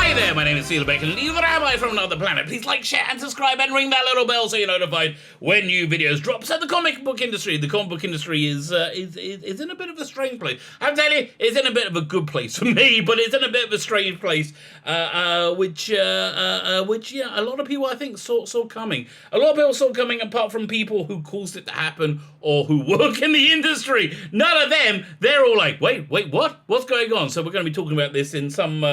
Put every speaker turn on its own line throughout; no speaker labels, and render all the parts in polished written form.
Hey there, my name is Seal Bacon, the Rabbi from another planet. Please like, share, and subscribe, and ring that little bell so you're notified when new videos drop. So the comic book industry is in a bit of a strange place. I'm telling you, it's in a bit of a good place for me, but it's in a bit of a strange place, which a lot of people I think saw coming. A lot of people saw coming, apart from people who caused it to happen or who work in the industry. None of them. They're all like, wait, what? What's going on? So we're going to be talking about this in some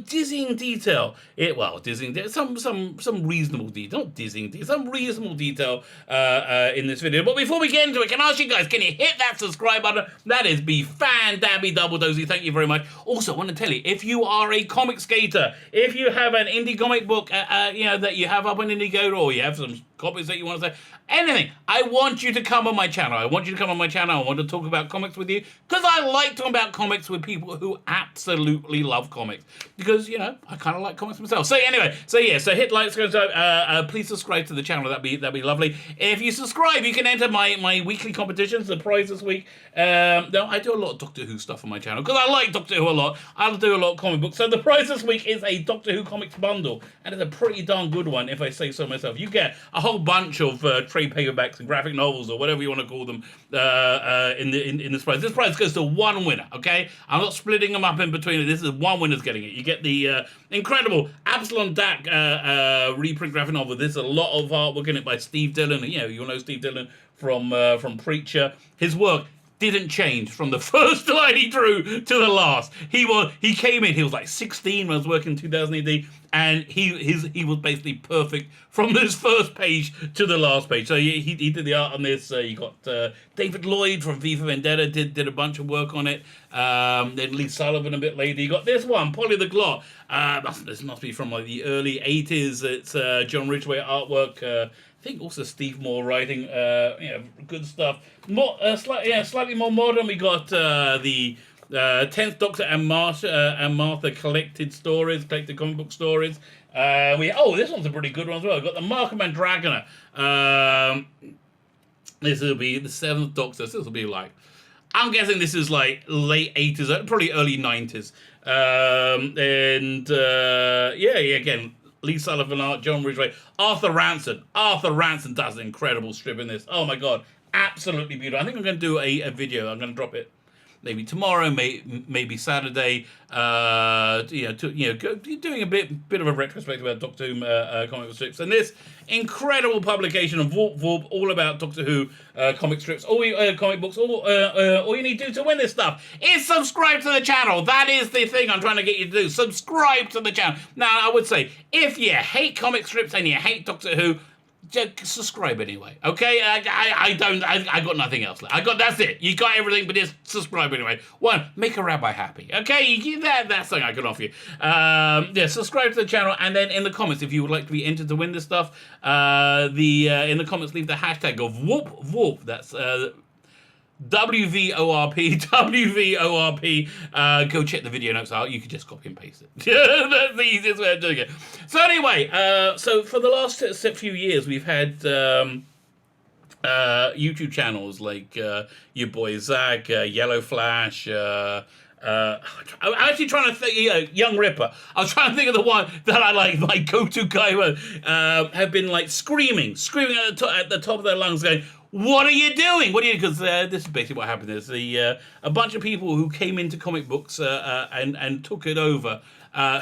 dizzying detail. Some reasonable detail, not dizzying detail, some reasonable detail in this video. But before we get into it, can I ask you guys, can you hit that subscribe button? That is be fan-dabby double dozy. Thank you very much. Also, I want to tell you, if you are a comic skater, if you have an indie comic book, that you have up on Indiegogo, or you have some copies that you want to say, anything, I want you to come on my channel. I want to talk about comics with you, because I like talking about comics with people who absolutely love comics, because, I kind of like comics myself. So anyway, so hit like, please subscribe to the channel. That'd be lovely. If you subscribe, you can enter my weekly competitions. The prize this week, no, I do a lot of Doctor Who stuff on my channel, because I like Doctor Who a lot. I'll do a lot of comic books. So the prize this week is a Doctor Who comics bundle, and it's a pretty darn good one, if I say so myself. You get a whole bunch of trade paperbacks and graphic novels, or whatever you want to call them, in this prize. This prize goes to one winner, okay? I'm not splitting them up in between. This is one winner's getting it. You get the incredible Abslom reprint graphic novel. There's a lot of artwork in it by Steve Dillon. You'll know Steve Dillon from Preacher. His work didn't change from the first line he drew to the last. He came in, he was like 16 when I was working in 2000 AD, and he was basically perfect from this first page to the last page. So he did the art on this. You got David Lloyd from V for Vendetta did a bunch of work on it. Then Lee Sullivan a bit later. You got this one, Polly the Glot. This must be from like the early 80s. It's John Ridgway artwork. I think also Steve Moore writing, good stuff. More, slightly more modern. We got the 10th Doctor and Martha collected comic book stories. This one's a pretty good one as well. We've got the Mark of Mandrogona. This will be the 7th Doctor. So this will be like, I'm guessing this is like late 80s, probably early 90s. Again, Lee Sullivan art, John Ridgway, Arthur Ranson. Arthur Ranson does an incredible strip in this. Oh my god, absolutely beautiful. I think I'm going to do a video. I'm going to drop it maybe tomorrow, maybe Saturday. Doing a bit of a retrospective about Doctor Who comic book strips, and this incredible publication of Vworp Vworp, all about Doctor Who comic strips, comic books. All you need to do to win this stuff is subscribe to the channel. That is the thing I'm trying to get you to do. Subscribe to the channel. Now, I would say, if you hate comic strips and you hate Doctor Who, just subscribe anyway, okay? I got nothing else. That's it. You got everything, but just subscribe anyway. One, make a rabbi happy, okay? That's something I can offer you. Subscribe to the channel, and then in the comments, if you would like to be entered to win this stuff, in the comments, leave the hashtag of Vworp Vworp. That's WVORP. Go check the video notes out. You can just copy and paste it. That's the easiest way of doing it. So anyway, so for the last few years, we've had YouTube channels like your boy Zach, Yellow Flash. I'm actually trying to think, Young Ripper. I was trying to think of the one that I like, my go-to guy, have been like screaming at the top of their lungs, going, "What are you doing? Because this is basically what happened. There's a bunch of people who came into comic books and took it over,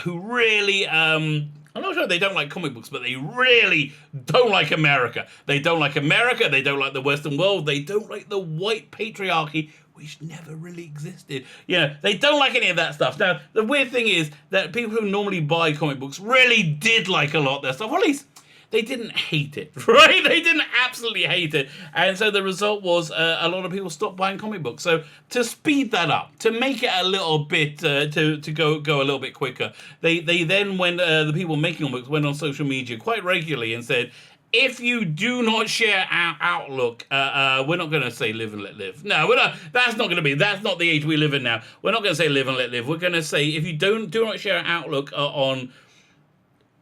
who really, I'm not sure they don't like comic books, but they really don't like America. They don't like America. They don't like the Western world. They don't like the white patriarchy, which never really existed. They don't like any of that stuff. Now, the weird thing is that people who normally buy comic books really did like a lot of their stuff. Well, at least they didn't hate it, right? They didn't absolutely hate it. And so the result was a lot of people stopped buying comic books. So to speed that up, to make it a little bit, to go a little bit quicker, they then, when the people making comic books went on social media quite regularly and said, if you do not share our outlook, we're not going to say live and let live. No, we're not. That's not the age we live in now. We're not going to say live and let live. We're going to say, if you do not share our outlook on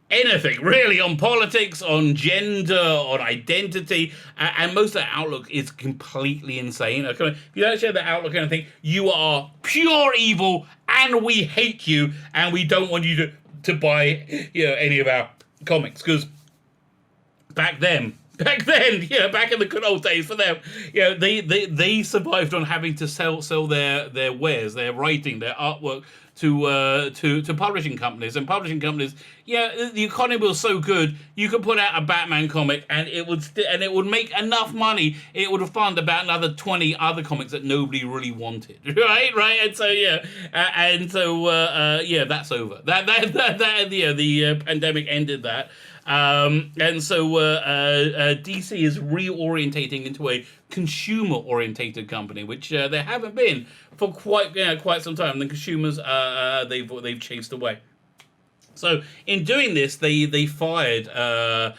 anything, really, on politics, on gender, on identity, and most of that outlook is completely insane. Okay? If you don't share that outlook or anything, you are pure evil, and we hate you, and we don't want you to to buy, any of our comics, because back then, back in the good old days for them, they survived on having to sell their wares, their writing, their artwork to publishing companies. And publishing companies, the economy was so good, you could put out a Batman comic and it would make enough money, it would fund about another 20 other comics that nobody really wanted, right. And so that's over. The pandemic ended that. And so DC is reorientating into a consumer-orientated company, which they haven't been for quite some time. The consumers they've chased away. So in doing this, they fired a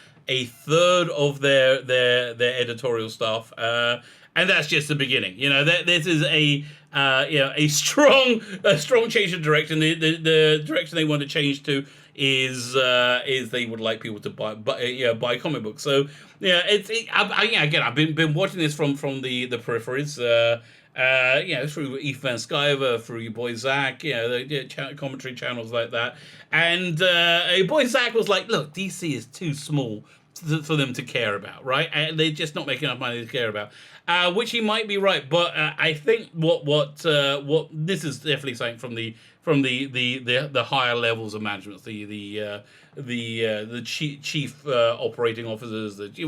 third of their editorial staff, and that's just the beginning. This is a strong change of direction. The direction they want to change to is they would like people to buy comic books. So I've been watching this from the peripheries, through Ethan Van Sciver, through your boy Zach, the commentary channels like that, and your boy Zach was like, look, DC is too small for them to care about, right? And they're just not making enough money to care about, which he might be right. But I think what this is definitely something from the higher levels of management, the chief operating officers, that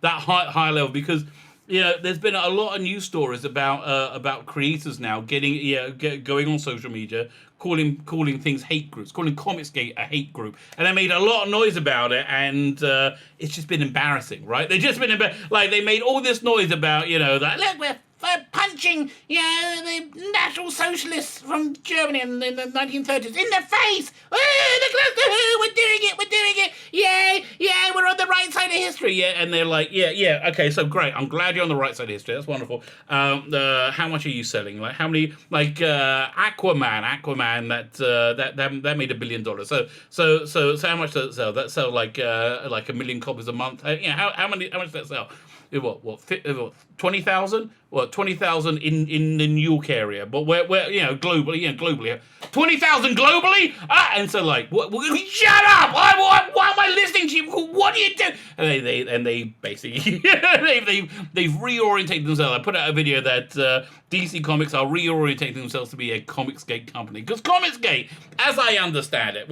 higher level, because there's been a lot of news stories about creators now going on social media, calling things hate groups, calling Comicsgate a hate group, and they made a lot of noise about it, and it's just been embarrassing, right? They just been they made all this noise about that, look, we're punching the National Socialists from Germany in the 1930s in the face. Oh, we're doing it. Yeah, we're on the right side of history. And they're like, okay, so great. I'm glad you're on the right side of history. That's wonderful. How much are you selling? Like how many? Like Aquaman that made $1 billion. So how much does it sell? That sell like 1 million copies a month. How much does that sell? What 20,000? What 20,000 in the New York area, but where globally, 20,000 globally. And so shut up! Why am I listening to you? What do you do? And they basically they've reorientated themselves. I put out a video that DC Comics are reorientating themselves to be a Comicsgate company, because Comicsgate, as I understand it,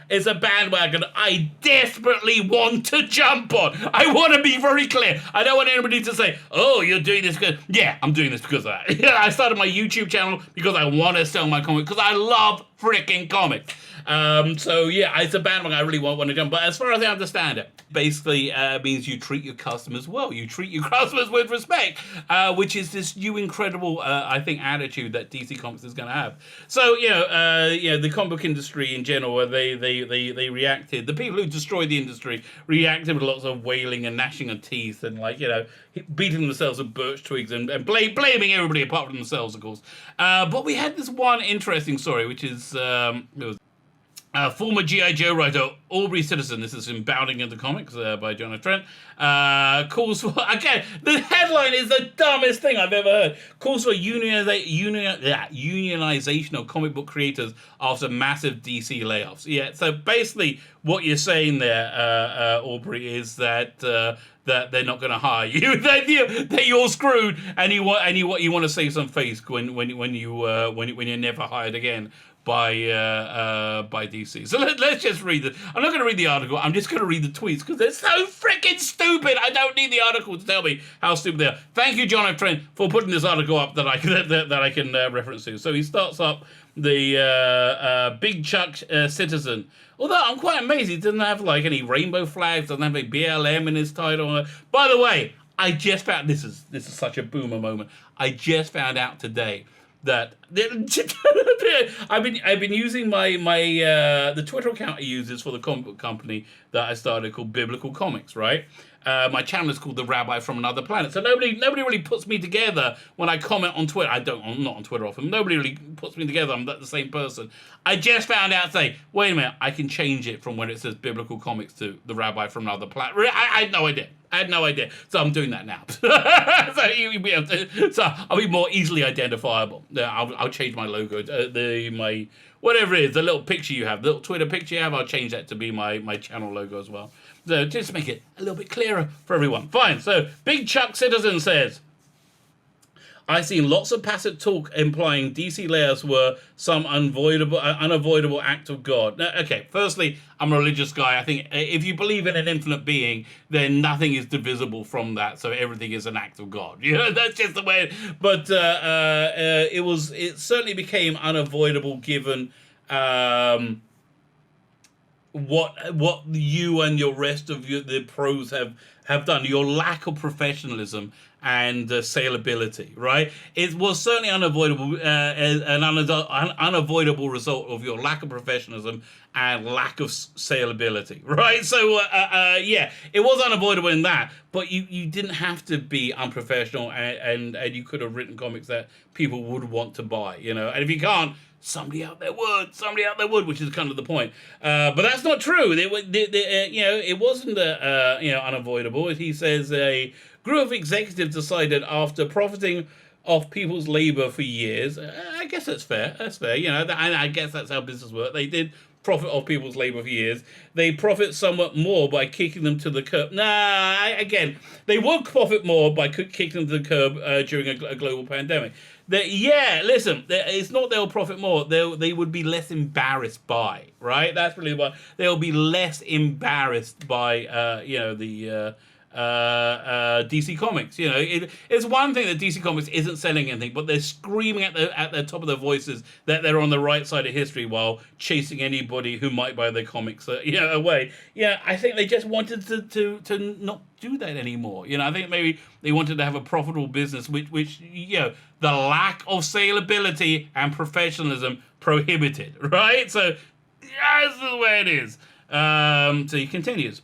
is a bandwagon I desperately want to jump on. I want to be very clear. I don't want anybody to say, "Oh, you're doing this because..." Yeah, I'm doing this because of that. I started my YouTube channel because I want to sell my comics, because I love freaking comics. It's a bandwagon I really want to jump. But as far as I understand it, basically means you treat your customers well. You treat your customers with respect, which is this new incredible, I think, attitude that DC Comics is going to have. So, the comic book industry in general, they reacted. The people who destroyed the industry reacted with lots of wailing and gnashing of teeth and, beating themselves with birch twigs and blaming everybody apart from themselves, of course. But we had this one interesting story, which is... former G.I. Joe writer Aubrey Citizen, this is in Bounding into Comics by Jonathan Trent, calls for, again, the headline is the dumbest thing I've ever heard, calls for unionization of comic book creators after massive DC layoffs. Yeah, so basically what you're saying there, Aubrey, is that they're not going to hire you. that you're screwed, and you want to save some face when you're never hired again by DC. So let's just read it. I'm not going to read the article. I'm just going to read the tweets because they're so freaking stupid. I don't need the article to tell me how stupid they are. Thank you, John and Trent, for putting this article up that I can reference to. So he starts up the Big Chuck Citizen. Although I'm quite amazed he doesn't have any rainbow flags, doesn't have any BLM in his title. By the way, I just found this is such a boomer moment. I just found out today that I've been using my the Twitter account I uses for the comic book company that I started called Biblical Comics, right? My channel is called The Rabbi from Another Planet. So nobody really puts me together when I comment on Twitter. I'm not on Twitter often. Nobody really puts me together. I'm not the same person. I just found out today, wait a minute, I can change it from when it says Biblical Comics to The Rabbi from Another Planet. I had no idea. I had no idea. So I'm doing that now. So I'll be more easily identifiable. I'll change my logo, my whatever it is, the little picture you have, the little Twitter picture you have, I'll change that to be my channel logo as well. So just make it a little bit clearer for everyone. Fine. So Big Chuck Citizen says, I've seen lots of passive talk implying DC layers were some unavoidable act of God. Now, okay, firstly, I'm a religious guy. I think if you believe in an infinite being, then nothing is divisible from that. So everything is an act of God. You know, that's just the way. But it certainly became unavoidable given what you and your rest of the pros have done, your lack of professionalism and saleability, right? It was certainly unavoidable, an unavoidable result of your lack of professionalism and lack of saleability, right? So, yeah, it was unavoidable in that, but you didn't have to be unprofessional, and you could have written comics that people would want to buy, you know? And if you can't, somebody out there would, which is kind of the point. But that's not true. It wasn't unavoidable. He says a group of executives decided after profiting off people's labor for years. I guess that's fair. That's fair. You know, and I guess that's how business works. They did profit off people's labor for years. They profit somewhat more by kicking them to the curb. Again, they would profit more by kicking them to the curb during a global pandemic. Listen, it's not they'll profit more. They would be less embarrassed by, right? That's really what they'll be less embarrassed by. The DC Comics. You know, it's one thing that DC Comics isn't selling anything, but they're screaming at the top of their voices that they're on the right side of history while chasing anybody who might buy their comics, away. Yeah, I think they just wanted to not do that anymore. You know, I think maybe they wanted to have a profitable business, which the lack of saleability and professionalism prohibited, right? So, yeah, this is the way it is. So he continues.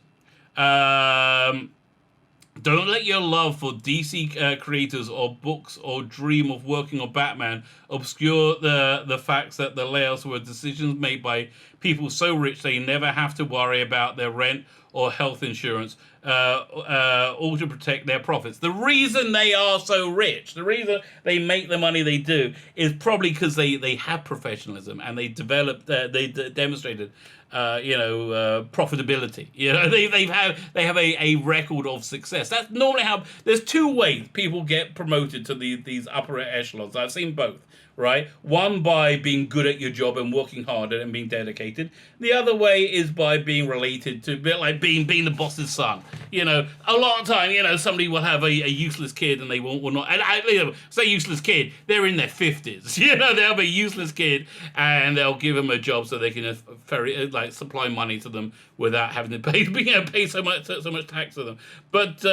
Don't let your love for DC creators or books or dream of working on Batman obscure the facts that the layouts were decisions made by people so rich they never have to worry about their rent or health insurance, all to protect their profits. The reason they are so rich, the reason they make the money they do, is probably because they have professionalism and they developed, they demonstrated profitability. You know, they have a record of success. That's normally how. There's two ways people get promoted to these upper echelons. I've seen both. Right, one by being good at your job and working hard at it and being dedicated. The other way is by being related to a bit like being the boss's son. You know, a lot of time, somebody will have a useless kid and they will not. And say useless kid, they're in their 50s. You know, they'll be a useless kid and they'll give them a job so they can supply money to them without having to pay so much tax to them. But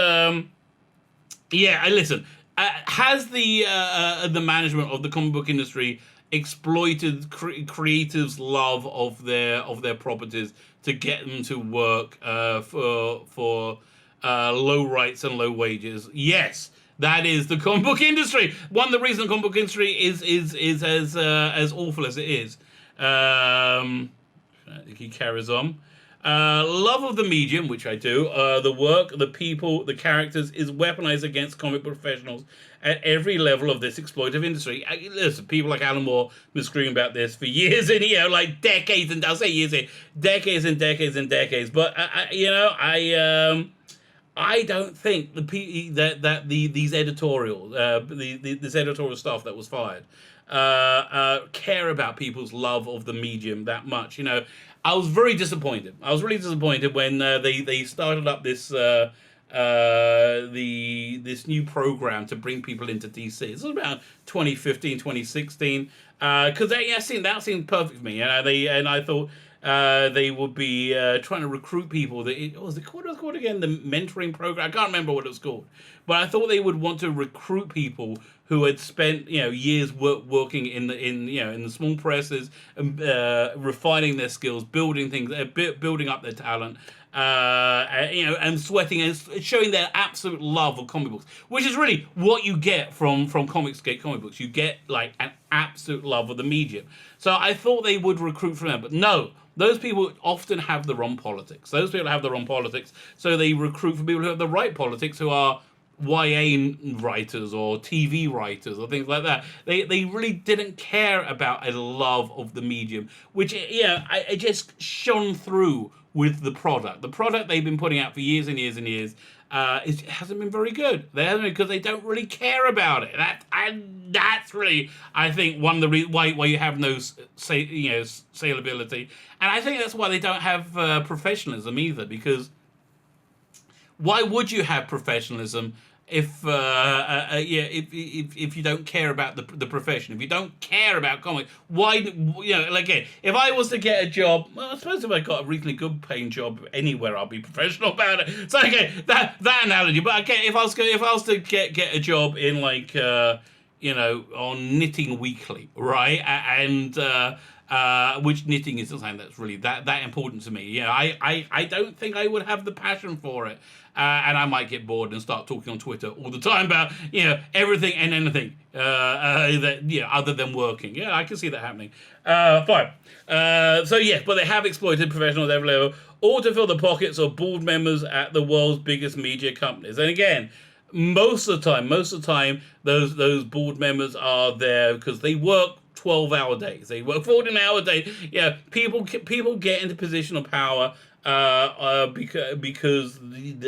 listen. Has the management of the comic book industry exploited creatives' love of their properties to get them to work for low rights and low wages? Yes, that is the comic book industry. One of the reasons the comic book industry is as awful as it is. He carries on. Love of the medium, which I do, the work, the people, the characters, is weaponized against comic book professionals at every level of this exploitative industry. Listen, people like Alan Moore have been screaming about this for years and decades, and I'll say years, decades and decades and decades. But I don't think these editorial, this editorial staff that was fired, care about people's love of the medium that much. You know, I was very disappointed. I was really disappointed when they started up this this new program to bring people into DC. This was about 2015, 2016. Because that seemed perfect for me. And I thought they would be trying to recruit people. What was it called again? The mentoring program. I can't remember what it was called. But I thought they would want to recruit people who had spent years working in the small presses, refining their skills, building things, building up their talent, and sweating and showing their absolute love of comic books, which is really what you get from Comicsgate comic books. You get like an absolute love of the medium. So I thought they would recruit from them, but no. Those people often have the wrong politics. So they recruit for people who have the right politics, who are YA writers or TV writers or things like that. They really didn't care about a love of the medium, which it just shone through with the product. The product they've been putting out for years and years and years it hasn't been very good. They haven't, because they don't really care about it. That's really, I think, one of the reasons why you have no saleability, and I think that's why they don't have professionalism either. Because why would you have professionalism if you don't care about the profession, if you don't care about comics? Why, again, if I was to get a job, well, I suppose if I got a reasonably good paying job anywhere, I'll be professional about it. So again, that analogy. But again, if I was to get a job in on Knitting Weekly, right, and which knitting isn't something that's really that important to me. I don't think I would have the passion for it. And I might get bored and start talking on Twitter all the time about everything and anything other than working. Yeah, I can see that happening. Fine. So yes, but they have exploited professionals at every level, all to fill the pockets of board members at the world's biggest media companies. And again, most of the time, those board members are there because they work 12-hour days. They work 14-hour days. Yeah, people get into position of power because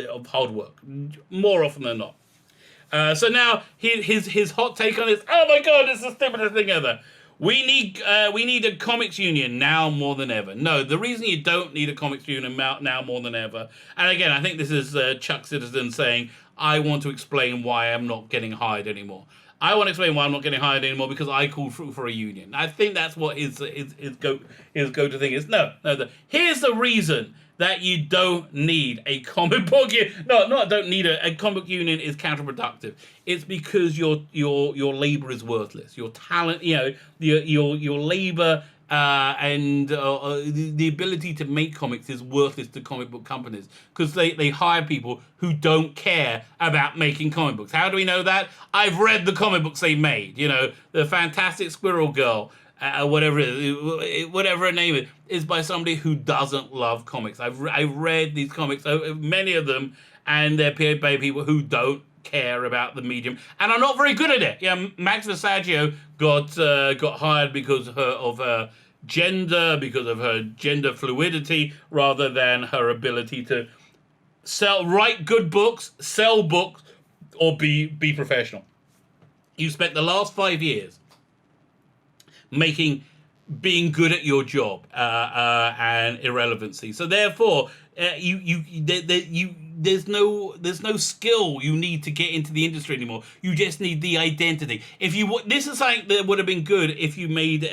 of hard work, more often than not. So now his hot take on this. Oh my God, it's the stupidest thing ever. We need a comics union now more than ever. No, the reason you don't need a comics union now more than ever, and again, I think this is Chuck Citizen saying, I want to explain why I'm not getting hired anymore. I want to explain why I'm not getting hired anymore because I called for a union. I think that's what his go-to thing is. No. Here's the reason that you don't need a comic book union. Don't need a comic book union is counterproductive. It's because your labor is worthless. Your talent, your labor and the ability to make comics is worthless to comic book companies because they hire people who don't care about making comic books. How do we know that? I've read the comic books they made. The Fantastic Squirrel Girl, whatever it is, whatever her name is by somebody who doesn't love comics. I've read these comics, many of them, and they're paid by people who don't care about the medium and are not very good at it. Max Versaggio got hired because of her gender, because of her gender fluidity, rather than her ability to write good books, sell books, or be professional. You spent the last 5 years being good at your job and irrelevancy. So therefore, there's no skill you need to get into the industry anymore. You just need the identity. This is something that would have been good if you made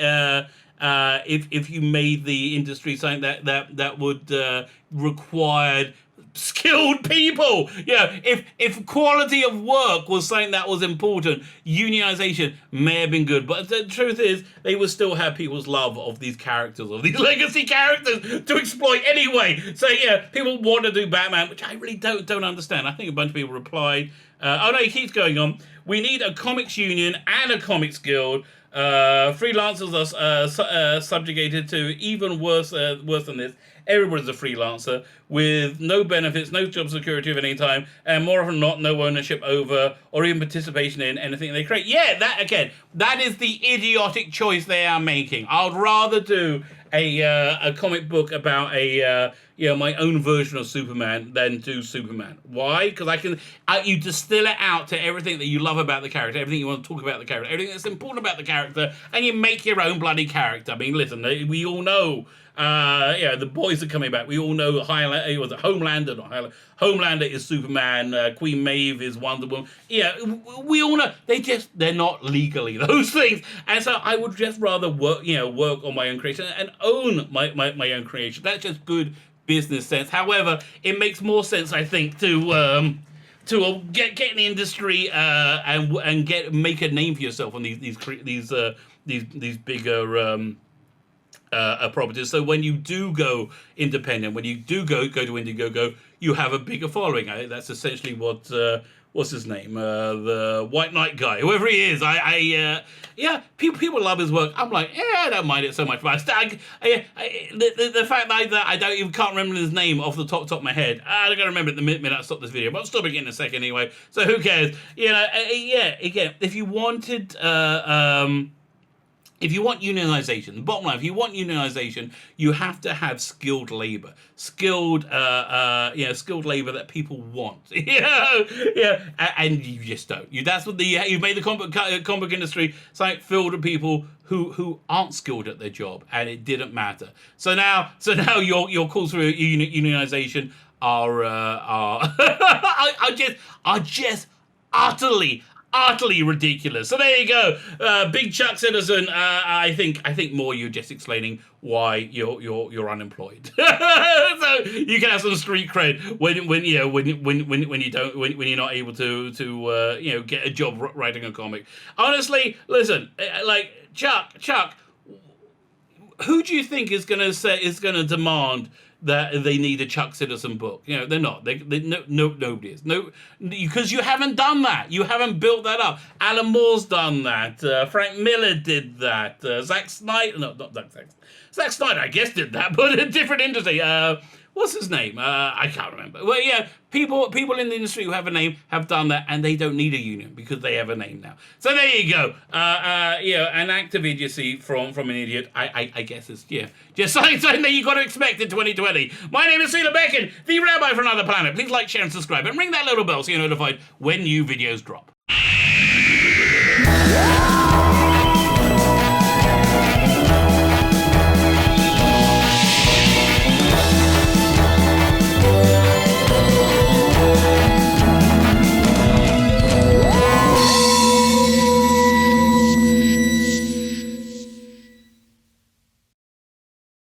if you made the industry something that would required skilled people. If quality of work was something that was important, unionization may have been good. But the truth is, they would still have people's love of these characters, of these legacy characters, to exploit anyway. So people want to do Batman, which I really don't understand. I think a bunch of people replied. He keeps going on. We need a comics union and a comics guild. Freelancers are subjugated to even worse than this. Everybody's a freelancer with no benefits, no job security of any time, and more often than not, no ownership over or even participation in anything they create. That is the idiotic choice they are making. I'd rather do a comic book about my own version of Superman than do Superman. Why? Because you distill it out to everything that you love about the character, everything you want to talk about the character, everything that's important about the character, and you make your own bloody character. I mean, listen, we all know. The boys are coming back. We all know Homelander, not Highlander. Homelander is Superman. Queen Maeve is Wonder Woman. We all know they're not legally those things. And so I would just rather work on my own creation and own my own creation. That's just good business sense. However, it makes more sense, I think, to get in the industry and make a name for yourself on these bigger properties. So when you do go independent, when you do go to Indiegogo, you have a bigger following. That's essentially what what's his name, the White Knight guy, whoever he is. Yeah, people love his work. I'm like, yeah, I don't mind it so much. But the fact that I don't even can't remember his name off the top of my head. I'm gonna remember it the minute I stop this video. But I'll stop it in a second anyway. So who cares? You know, yeah. Again, if you wanted if you want unionization, the bottom line, if you want unionization, you have to have skilled labor, skilled labor that people want. And you just don't. That's what you've made the comic book industry something filled with people who aren't skilled at their job, and it didn't matter. So now your calls for unionization are just utterly ridiculous. So there you go, Big Chuck Citizen. I think more you're just explaining why you're unemployed. So you can have some street cred when you're not able to get a job writing a comic. Honestly, listen, like Chuck, who do you think is gonna demand that they need a Chuck Citizen book? You know, they're not. Nobody is. No, because you haven't done that. You haven't built that up. Alan Moore's done that. Frank Miller did that. Zack Snyder, no, not Zack Snyder. Zack Snyder, I guess, did that, but a different industry. What's his name? I can't remember. Well, yeah, people in the industry who have a name have done that, and they don't need a union because they have a name now. So there you go. An active idiocy from an idiot. I guess it's just something that you got to expect in 2020. My name is Sheila Becken, the Rabbi from another planet. Please like, share, and subscribe, and ring that little bell so you're notified when new videos drop.